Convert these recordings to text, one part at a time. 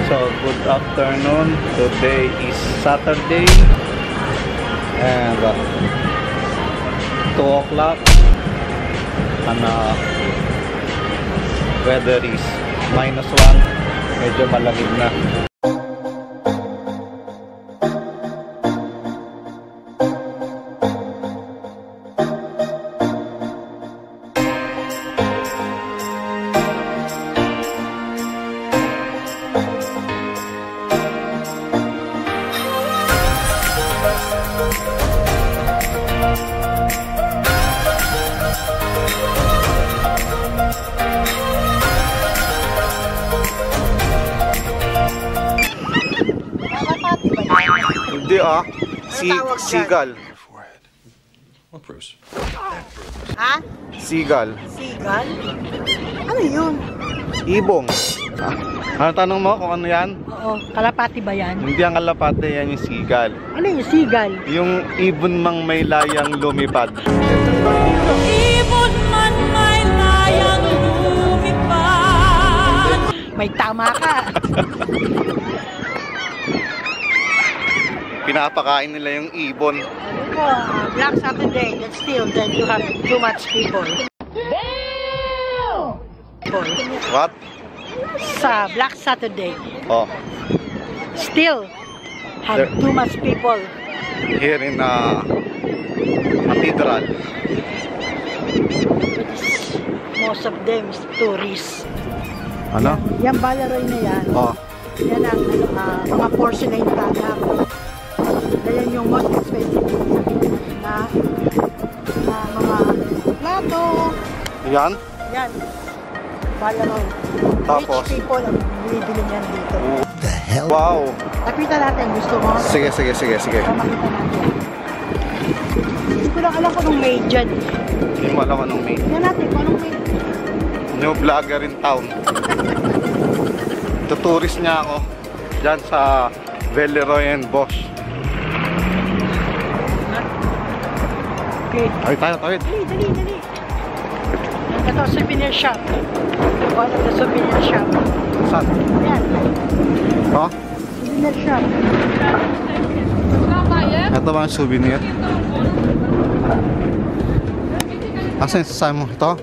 So, good afternoon. Today is Saturday and 2 o'clock and weather is -1. Medyo malamig na. Hindi seagull. What proves? Ha? Seagull. Seagull? Ano yun? Ibong. Ano tanong mo kung ano yan? Oo, kalapati ba yan? Hindi ang kalapate, yan yung seagull. Ano yung seagull? Yung ibon mang may layang lumipad. Ibon man may layang lumipad. May tama ka. Pinapakain nila yung ibon. Black Saturday, that's still that you have too much people. Damn! What? Sa Black Saturday, Oh, still have too much people. here in Cathedral. Most of them is tourists. Ano? Yan Balaroy na yan. Oh, Yan ang mga porcelain product. Ayan yung most expensive na mga plato. yan? Yan. Balaroy. Tapos? Rich people ang bumibili niyan dito. The hell? Wow. Lapitan natin. Gusto mo? Sige. Para makita natin. Hindi ko lang alam kung anong made dyan. Hindi mo alam anong made. Tingnan natin kung anong made. New vlogger in town. Tuturist niya ako dyan sa Villeroy and Bosch. Okay. Tawid tayo, tawid. Dali. Ito, souvenir shop. One of the souvenir shop. Saan? Ayan. Oh? Souvenir shop. Ito ba ang souvenir? Asan yung sasama mo? Ito?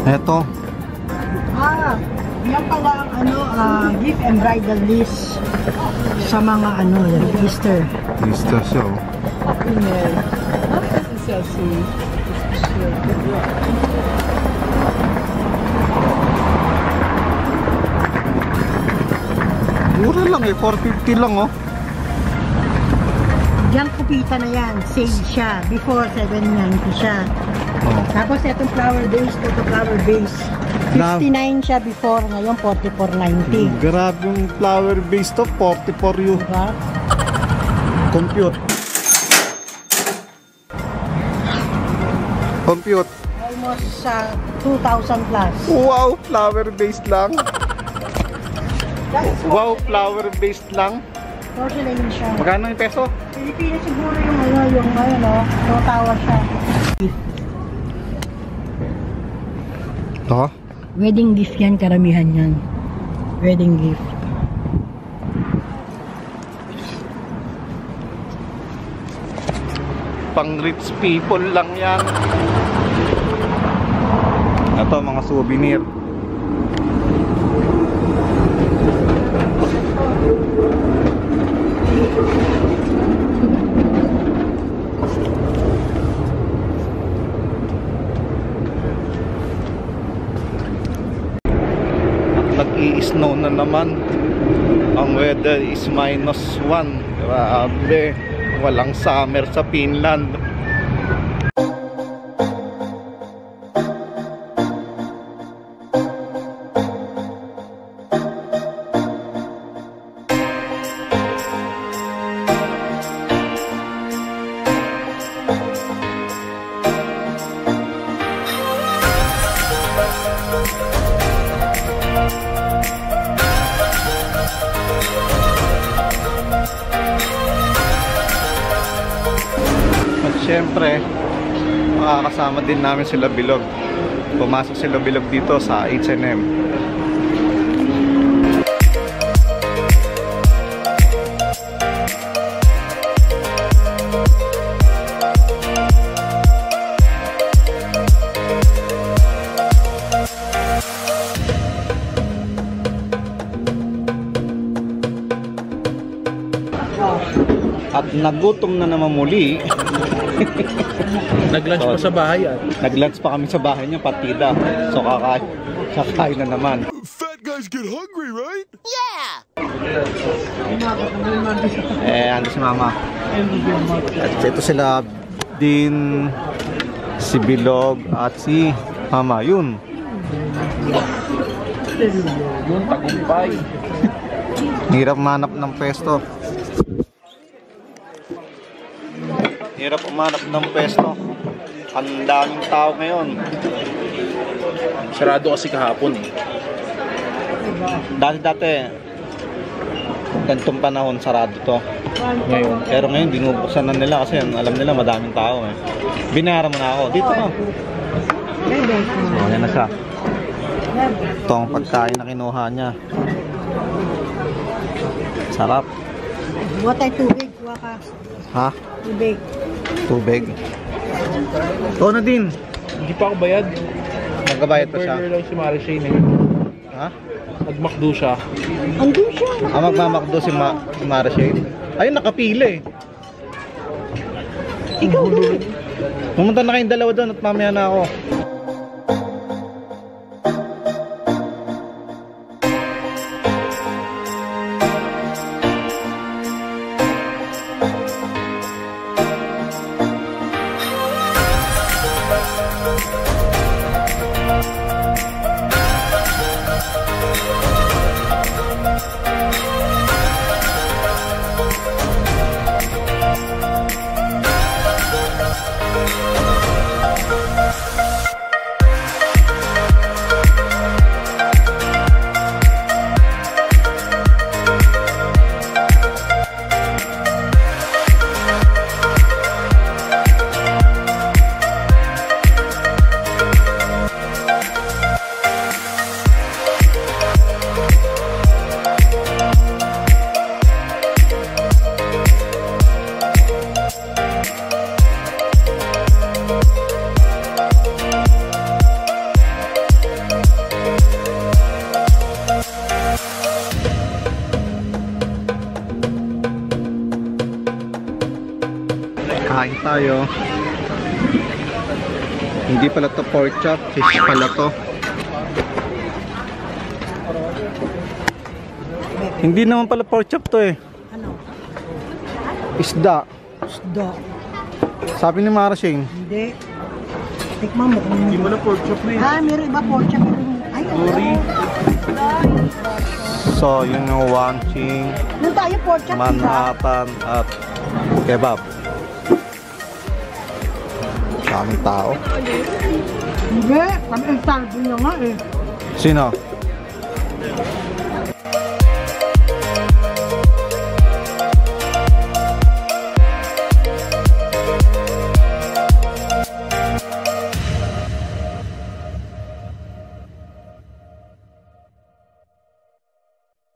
Ito. Yan pala ang gift and bridal list sa mga Easter. Easter show. Mura lang 450 lang oh. Diyan kupita na yan, sale siya. Before 790 siya. Oh. Tapos itong flower base, 59 siya before, ngayon 44.90. Grabe yung flower base to, 44 yun. Diba? Compute. Almost 2,000 plus. Wow, flower base lang. Wow, flower base lang. Porcelain siya. Magkano yung peso? Pilipinas siguro yung tower siya. Ito? Wedding gift yan, karamihan yan. Wedding gift. Pang rich people lang yan. Ito, mga souvenir. Nag-i-snow na naman. Ang weather is -1. Grabe, walang summer sa Finland. At syempre, makakasama din namin sila Bilog. pumasok si Lobilog dito sa H&M. At nagutom na naman muli. Nag-lunch pa sa bahay at Nag-lunch pa kami sa bahay niya, partida. So kakain na naman. Fat guys get hungry, right? Ando si Mama. At ito sila din, si Bilog at si Mama. Yun. yung tagumpay. Hirap manap ng pwesto. Hirap umanap ng pwesto. Ang daming tao ngayon. Sarado kasi kahapon eh. Dati ganitong panahon sarado to. Ngayon. Pero ngayon binubuksan na nila kasi alam nila madaming tao eh. Binayaran mo na ako. Dito na. So, yan na siya. Ito ang pagkain na kinuha niya. Sarap. Buwa tayo tubig, buwa ka. Ha? Tubig. Tubig. Ito na din. Hindi pa ako bayad. Magkabayad pa siya. Burger lang si Mary Shane eh. Ha? Nag-McDo siya. Andun siya. Magmamakdo si Mara Shade. Ayun, nakapila eh. Ikaw doon. Pumunta na kayong dalawa doon at mamaya na ako. Kain tayo. Hindi pala to pork chop, fish pala to. Hindi naman pala pork chop to eh. Ano? Isda. Isda. Sabi ni Mara Shane. Hindi. Tikman mo kung Hindi mo na pork chop na eh. Ah, meron iba pork chop. Ay, Sorry. So, yun yung wanching, Nung tayo pork chop, diba? Manhattan at kebab. Daming tao. Hindi. Kami ang salbo niya nga eh. Sino?